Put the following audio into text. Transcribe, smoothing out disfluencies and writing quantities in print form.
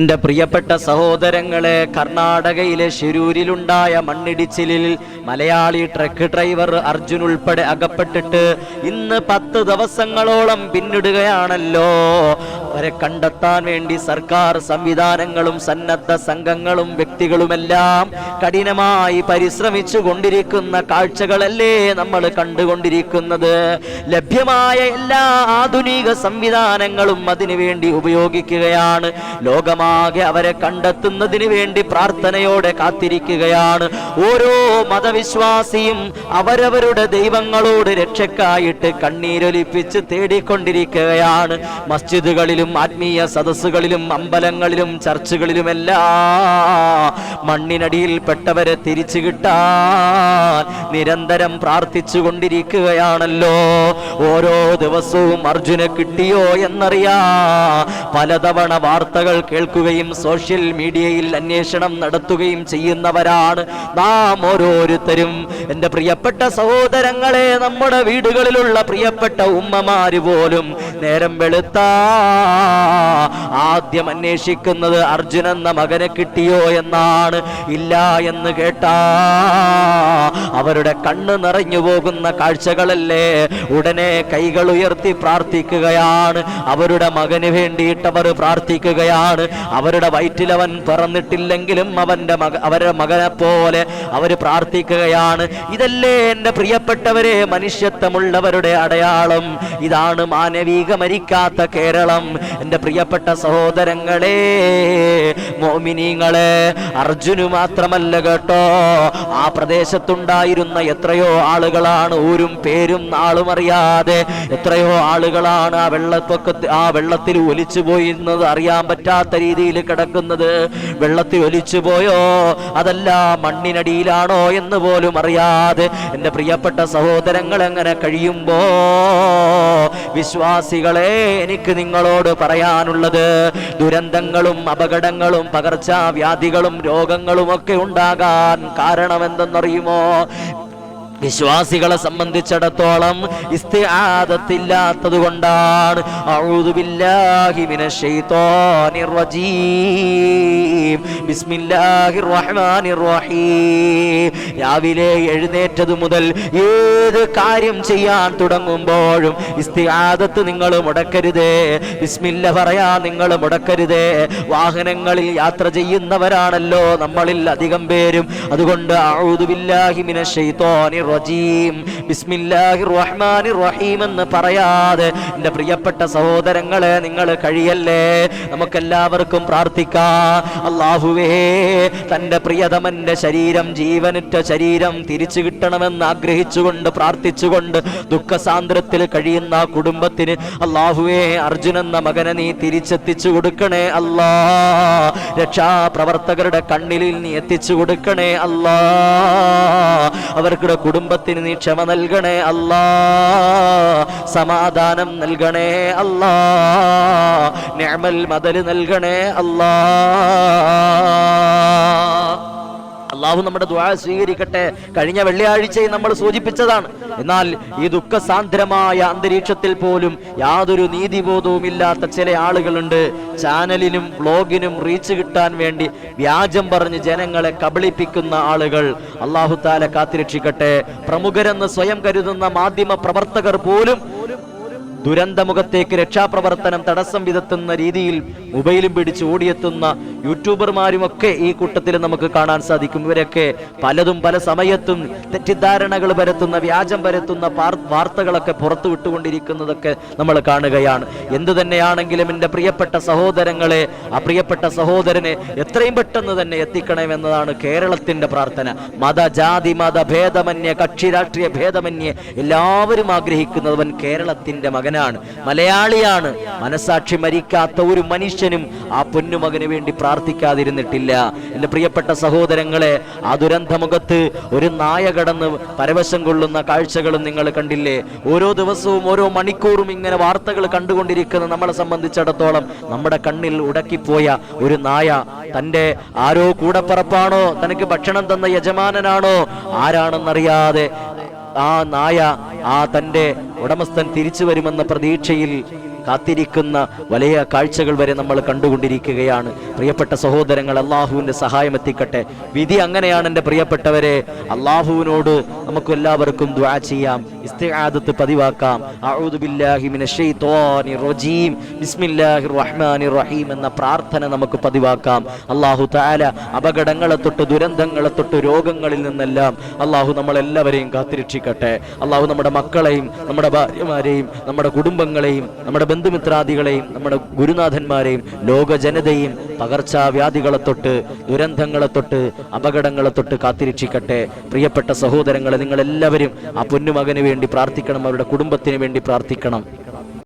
എന്റെ പ്രിയപ്പെട്ട സഹോദരങ്ങളെ, കർണാടകയിലെ ശിരൂരിലുണ്ടായ മണ്ണിടിച്ചിലിൽ മലയാളി ട്രക്ക് ഡ്രൈവർ അർജുൻ ഉൾപ്പെടെ അകപ്പെട്ടിട്ട് ഇന്ന് 10 ദിവസങ്ങളോളം പിന്നിടുകയാണല്ലോ. അവരെ കണ്ടെത്താൻ വേണ്ടി സർക്കാർ സംവിധാനങ്ങളും സന്നദ്ധ സംഘങ്ങളും വ്യക്തികളുമെല്ലാം കഠിനമായി പരിശ്രമിച്ചു കൊണ്ടിരിക്കുന്ന കാഴ്ചകളല്ലേ നമ്മൾ കണ്ടുകൊണ്ടിരിക്കുന്നത്. ലഭ്യമായ എല്ലാ ആധുനിക സംവിധാനങ്ങളും അതിനുവേണ്ടി ഉപയോഗിക്കുകയാണ്. ലോകമാകെ അവരെ കണ്ടെത്തുന്നതിന് വേണ്ടി പ്രാർത്ഥനയോടെ കാത്തിരിക്കുകയാണ്. ഓരോ മതവിശ്വാസിയും അവരവരുടെ ദൈവങ്ങളോട് രക്ഷക്കായിട്ട് കണ്ണീരൊലിപ്പിച്ച് തേടിക്കൊണ്ടിരിക്കുകയാണ്. മസ്ജിദുകളിലും ആത്മീയ സദസ്സുകളിലും അമ്പലങ്ങളിലും ചർച്ചുകളിലുമെല്ലാം മണ്ണിനടിയിൽപ്പെട്ടവരെ തിരിച്ചു കിട്ടാൻ നിരന്തരം പ്രാർത്ഥിച്ചു കൊണ്ടിരിക്കുകയാണല്ലോ. ഓരോ ദിവസവും അർജുനെ കിട്ടിയോ എന്നറിയാ പലതവണ വാർത്തകൾ കേൾക്കുകയും സോഷ്യൽ മീഡിയയിൽ അന്വേഷണം നടത്തുകയും ചെയ്യുന്നവരാണ് നാം ഓരോരുത്തരും. എൻ്റെ പ്രിയപ്പെട്ട സഹോദരങ്ങളെ, നമ്മുടെ വീടുകളിലുള്ള പ്രിയപ്പെട്ട ഉമ്മമാര് പോലും നേരം വെളുത്താ ആദ്യം അന്വേഷിക്കുന്നത് അർജുൻ എന്ന മകനെ കിട്ടിയോ എന്നാണ്. ഇല്ല എന്ന് കേട്ടാ അവരുടെ കണ്ണ് നിറഞ്ഞു പോകുന്ന കാഴ്ചകളല്ലേ. ഉടനെ കൈകൾ ഉയർത്തി പ്രാർത്ഥിക്കുകയാണ്. അവരുടെ മകന് വേണ്ടിയിട്ട് അവർ പ്രാർത്ഥിക്കുകയാണ്. അവരുടെ വയറ്റിലവൻ പിറന്നിട്ടില്ലെങ്കിലും അവരുടെ മകനെ പോലെ അവർ പ്രാർത്ഥിക്കുകയാണ്. ഇതല്ലേ എൻ്റെ പ്രിയപ്പെട്ടവരെ മനുഷ്യത്വമുള്ളവരുടെ അടയാളം. ഇതാണ് മാനവിക മരിക്കാത്ത കേരളം. എൻ്റെ പ്രിയപ്പെട്ട സഹോദരങ്ങളെ, മോമിനീങ്ങളെ, അർജുന് മാത്രമല്ല കേട്ടോ, ആ പ്രദേശത്തുണ്ടായിരുന്ന എത്രയോ ആളുകളാണ് ഊരും പേരും നാളും അറിയാതെ, എത്രയോ ആളുകളാണ് ആ വെള്ളത്തിൽ ഒലിച്ചു പോയിരുന്നത് അറിയാൻ പറ്റാത്ത രീതിയിൽ കിടക്കുന്നത്. വെള്ളത്തിൽ ഒലിച്ചു പോയോ അതല്ല മണ്ണിനടിയിലാണോ എന്ന് പോലും അറിയാതെ എൻ്റെ പ്രിയപ്പെട്ട സഹോദരങ്ങൾ എങ്ങനെ കഴിയുമ്പോ, വിശ്വാസികളെ, എനിക്ക് നിങ്ങളോട് പറയാനുള്ളത്, ദുരന്തങ്ങളും അപകടങ്ങളും പകർച്ചവ്യാധികളും രോഗങ്ങളും ഒക്കെ ഉണ്ടാകാൻ കാരണമെന്തെന്നറിയുമോ? വിശ്വാസികളെ സംബന്ധിച്ചിടത്തോളം ഇസ്തിആദത്തില്ലാത്തത് കൊണ്ടാണ്. അഊദു ബില്ലാഹി മിനശ് ശൈത്വാനിർ റജീം. ബിസ്മില്ലാഹിർ റഹ്മാനിർ റഹീം. രാവിലെ എഴുന്നേറ്റതു മുതൽ ഏത് കാര്യം ചെയ്യാൻ തുടങ്ങുമ്പോഴും ഇസ്തിആദത്ത് നിങ്ങൾ മുടക്കരുതേ. ബിസ്മില്ല പറയാൻ നിങ്ങൾ മുടക്കരുതേ. വാഹനങ്ങളിൽ യാത്ര ചെയ്യുന്നവരാണല്ലോ നമ്മളിൽ അധികം പേരും. അതുകൊണ്ട് അഊദു ബില്ലാഹി മിനശ് ശൈത്വാനിർ റജീം, ബിസ്മില്ലാഹിർ റഹ്മാനിർ റഹീം എന്ന് പറയാതെ എൻ്റെ പ്രിയപ്പെട്ട സഹോദരങ്ങളെ നിങ്ങൾ കഴിയല്ലേ. നമുക്കെല്ലാവർക്കും പ്രാർത്ഥിക്കാം. അല്ലാഹുവേ, തൻ്റെ പ്രിയതമന്റെ ശരീരം, ജീവനറ്റ ശരീരം തിരിച്ചു കിട്ടണമെന്ന് ആഗ്രഹിച്ചുകൊണ്ട് പ്രാർത്ഥിച്ചുകൊണ്ട് ദുഃഖസാന്ദ്രത്തിൽ കഴിയുന്ന കുടുംബത്തിന് അല്ലാഹുവേ, അർജുൻ എന്ന മകനെ നീ തിരിച്ചെത്തിച്ചു കൊടുക്കണേ അല്ലാ. രക്ഷാപ്രവർത്തകരുടെ കണ്ണിൽ നീ എത്തിച്ചു കൊടുക്കണേ അല്ലാ. അവരുടെ കുടുംബത്തിന് നീ ക്ഷമ നൽകണേ അല്ലാ. സമാധാനം നൽകണേ അല്ലാ. നിഅമൽ മദൽ നൽകണേ അല്ലാ. അല്ലാഹു നമ്മുടെ ദുആ സ്വീകരിക്കട്ടെ. കഴിഞ്ഞ വെള്ളിയാഴ്ചയും നമ്മൾ സൂചിപ്പിച്ചതാണ്. എന്നാൽ ഈ ദുഃഖസാന്ദ്രമായ അന്തരീക്ഷത്തിൽ പോലും യാതൊരു നീതിബോധവും ഇല്ലാത്ത ചില ആളുകളുണ്ട്. ചാനലിനും വ്ലോഗിനും റീച്ച് കിട്ടാൻ വേണ്ടി വ്യാജം പറഞ്ഞ് ജനങ്ങളെ കബളിപ്പിക്കുന്ന ആളുകൾ. അല്ലാഹു തആല കാത്തിരക്ഷിക്കട്ടെ. പ്രമുഖരെന്ന് സ്വയം കരുതുന്ന മാധ്യമ പ്രവർത്തകർ പോലും ദുരന്തമുഖത്തേക്ക് രക്ഷാപ്രവർത്തനം തടസ്സം വിതത്തുന്ന രീതിയിൽ മൊബൈലും പിടിച്ച് ഓടിയെത്തുന്ന യൂട്യൂബർമാരുമൊക്കെ ഈ കൂട്ടത്തിൽ നമുക്ക് കാണാൻ സാധിക്കും. ഇവരൊക്കെ പലതും പല സമയത്തും തെറ്റിദ്ധാരണകൾ പരത്തുന്ന, വ്യാജം പരത്തുന്ന വാർത്തകളൊക്കെ പുറത്തു വിട്ടുകൊണ്ടിരിക്കുന്നതൊക്കെ നമ്മൾ കാണുകയാണ്. എന്തു തന്നെയാണെങ്കിലും എൻ്റെ പ്രിയപ്പെട്ട സഹോദരങ്ങളെ, ആ പ്രിയപ്പെട്ട സഹോദരനെ എത്രയും പെട്ടെന്ന് തന്നെ എത്തിക്കണമെന്നതാണ് കേരളത്തിൻ്റെ പ്രാർത്ഥന. ജാതി മത ഭേദമന്യേ, കക്ഷി രാഷ്ട്രീയ ഭേദമന്യേ എല്ലാവരും ആഗ്രഹിക്കുന്നവൻ കേരളത്തിൻ്റെ മകനാണ്, മലയാളിയാണ്. മനസാക്ഷി മരിക്കാത്ത ഒരു മനുഷ്യനും ആ പൊന്നുമകന് വേണ്ടി പ്രാർത്ഥിക്കാതിരുന്നിട്ടില്ല. എൻ്റെ പ്രിയപ്പെട്ട സഹോദരങ്ങളെ, ആ ദുരന്തമുഖത്ത് ഒരു നായ കടന്ന് പരവശം കൊള്ളുന്ന കാഴ്ചകളും നിങ്ങൾ കണ്ടില്ലേ? ഓരോ ദിവസവും ഓരോ മണിക്കൂറും ഇങ്ങനെ വാർത്തകൾ കണ്ടുകൊണ്ടിരിക്കുന്ന നമ്മളെ സംബന്ധിച്ചിടത്തോളം നമ്മുടെ കണ്ണിൽ ഉടക്കിപ്പോയ ഒരു നായ, തൻ്റെ ആരോ കൂടപ്പറപ്പാണോ, തനിക്ക് ഭക്ഷണം തന്ന യജമാനനാണോ, ആരാണെന്നറിയാതെ ആ നായ, ആ തൻ്റെ ഉടമസ്ഥൻ തിരിച്ചു വരുമെന്ന പ്രതീക്ഷയിൽ കാത്തിരിക്കുന്ന വലിയ കാഴ്ചകൾ വരെ നമ്മൾ കണ്ടുകൊണ്ടിരിക്കുകയാണ്. പ്രിയപ്പെട്ട സഹോദരങ്ങൾ, അള്ളാഹുവിൻ്റെ സഹായം എത്തിക്കട്ടെ. വിധി അങ്ങനെയാണ് എൻ്റെ പ്രിയപ്പെട്ടവരെ. അള്ളാഹുവിനോട് നമുക്ക് എല്ലാവർക്കും ദുആ ചെയ്യാം, ഇസ്തിആദത്ത് പതിവാക്കാം. അഊദു ബില്ലാഹി മിനശ് ശൈത്വാനിർ റജീം ബിസ്മില്ലാഹിർ റഹ്മാനിർ റഹീം എന്ന പ്രാർത്ഥന നമുക്ക് പതിവാക്കാം. അല്ലാഹു തആല അപകടങ്ങളെ തൊട്ട്, ദുരന്തങ്ങളെ തൊട്ട്, രോഗങ്ങളിൽ നിന്നെല്ലാം അല്ലാഹു നമ്മളെല്ലാവരെയും കാത്തിരക്ഷിക്കട്ടെ. അല്ലാഹു നമ്മുടെ മക്കളെയും, നമ്മുടെ ഭാര്യമാരെയും, നമ്മുടെ കുടുംബങ്ങളെയും, നമ്മുടെ ബന്ധുമിത്രാദികളെയും, നമ്മുടെ ഗുരുനാഥന്മാരെയും, ലോക ജനതയും പകർച്ചവ്യാധികളെ തൊട്ട്, ദുരന്തങ്ങളെ തൊട്ട്, അപകടങ്ങളെ തൊട്ട് കാത്തിരക്ഷിക്കട്ടെ. പ്രിയപ്പെട്ട സഹോദരങ്ങളെ, നിങ്ങളെല്ലാവരും ആ പൊന്നുമകന് വേണ്ടി പ്രാർത്ഥിക്കണം, അവരുടെ കുടുംബത്തിന് വേണ്ടി പ്രാർത്ഥിക്കണം.